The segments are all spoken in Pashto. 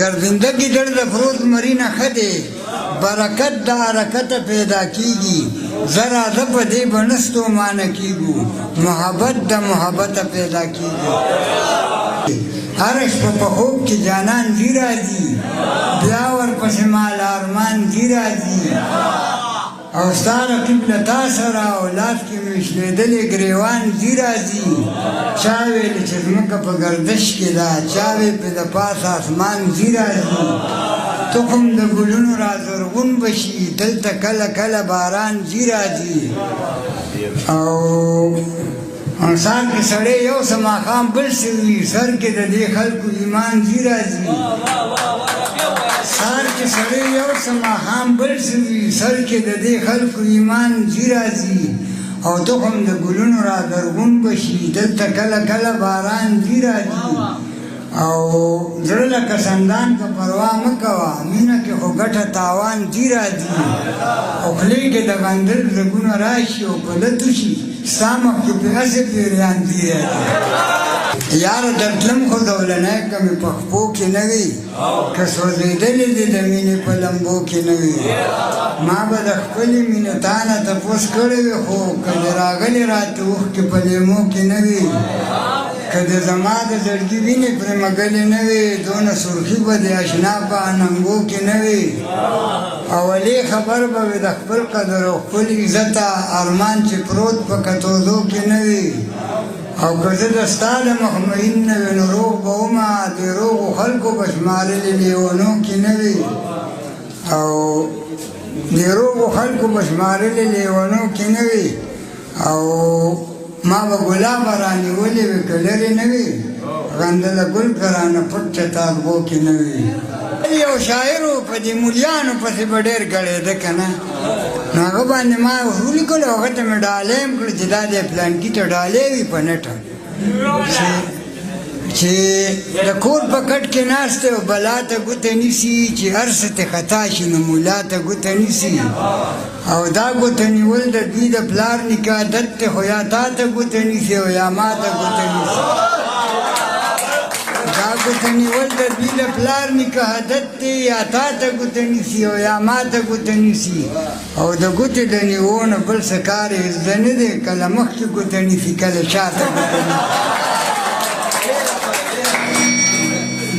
ګرځنده ګیدړ د فروز مري نه ښه دی برکت د حرکته پیدا کیږي زرا د په دې به نه ستومانه کیږو محبت د محبته پیدا کیږي هر شپه په خوب کې جانان ځي راځي بیا ورپسې مال ارمان ځي راځي او ستا رقیب له تا سره اولاد کې مې شلېدلې ګریوان ځي راځي چا ویل چې ځمکه په ګردش کې ده چا وی په د پاسه اسمان ځي راځي تخم د ګلونو را زرغون بشي دلته کله کله باران ځي راځي او انسان کې سړی یو څه ماښام بل څه وي سر کې د دې خلکو ایمان ځي راځي سار کې سړی یو څه ماښام بل څه وي سر کې د دې خلکو ایمان ځي راځي او تخم د ګلونو را زرغون بشي دلته کله کله باران ځي راځي او زړه لکه سندان که پروا مه کوه مینه کې خو ګټه تاوان ځي راځي او خولې کې د غندل رګونه راشي او په لتو شي ستا مخکې پې هسې پیریان ځي راځي یاره درتلم خو زولنی که مې په خپو کې نه وي که سوځېدلې دې د مینې په لمبو کې نه وي ما به د خپلې مینې تا نه تپوس کړی وي خو که دې راغلې راته اوښکې په لیمو کې نه وي که د زما د زړګي وینې پرې مګلې نه وي دونه سرخي به د اشنا په اننګو کې نه وي اولې خبر به وي د خپل قدر او خپل عزته ارمان چې پروت په کتوزو کې نه وي او که زه د ستا د مخمین نه وي نو روغ به ومه د روغو خلکو به شمارلې لیونو کې نه وي او د روغو خلکو به شمارلې لیونو کې نه وي او ما به ګلابه رانیولې وي که لرې نه وي غندله ګل که رانه پټ چتاکبو کې نه وي یو شاعر و په دې مولیانو پسې به ډېر ګړېده که نه نو هغه باندې ما ولیکلو هغه ته مې ډالۍ هم کړه چې دا دی پلانکي ته ډالۍ وي په نټه چې د کور په کټ کې ناست دی او بلا ته ګوته نیسي چې هر څه ته خطا شي نو مولا ته ګوته نیسي او دا ګوته نیول د دوی د پلار نیکه عادت دی خو یا تا ته ګوته نیسي او یا ما ته ګوته نیسي دا ګوته نیول د دوی د پلار نیکه عادت دی یا تا ته ګوته نیسي او یا ما ته ګوته نیسي او د ګوتې د نیو نه بل څه کار یې زده نه دی کله مخکې ګوته نیسي کله شا ته ګوته نیسي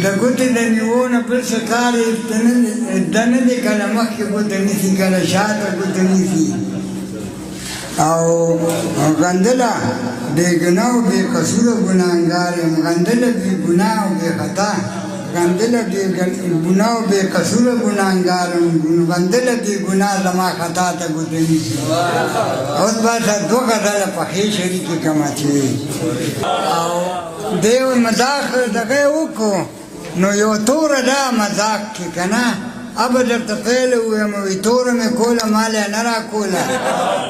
د ګوتې د نیو نه بل څه کار یې زده نه دی کله مخکې ګوته نیسي کله شا ته ګوته نیسي او غندله بې ګناه او بې قصوره ګناهګار یم غندله بې ګناه او بې خطا غندله بې ګناه او بې قصوره ګناهګار یم غندله بې ګناه زما خطا ته ګوته نیسي اوس باسه دوه غزله پخې شریکې کړمه چې او دی مذاق دغه یې وکړو نو یو توره ده مذاق کې که نه ابه درته پیل ووایم وي توره مې کوله مال یې نه راکوله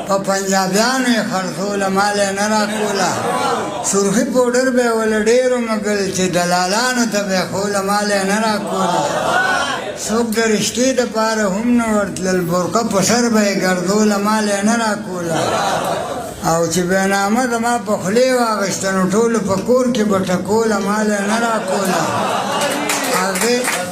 په پنجابیانو یې خرڅوله مال یې نه راکوله سرخي پوډر به یې وله ډېرو مګل چې دلالانو ته به یې خوله مال یې نه راکوله څوک د رشتې دپاره هم نه ورتلل برقه په سر به یې ګرځوله مال یې نه راکوله او چې بېنامه زما په خولې واخېسته نو ټولو په کور کې به ټکوله مال یې نه راکوله هغې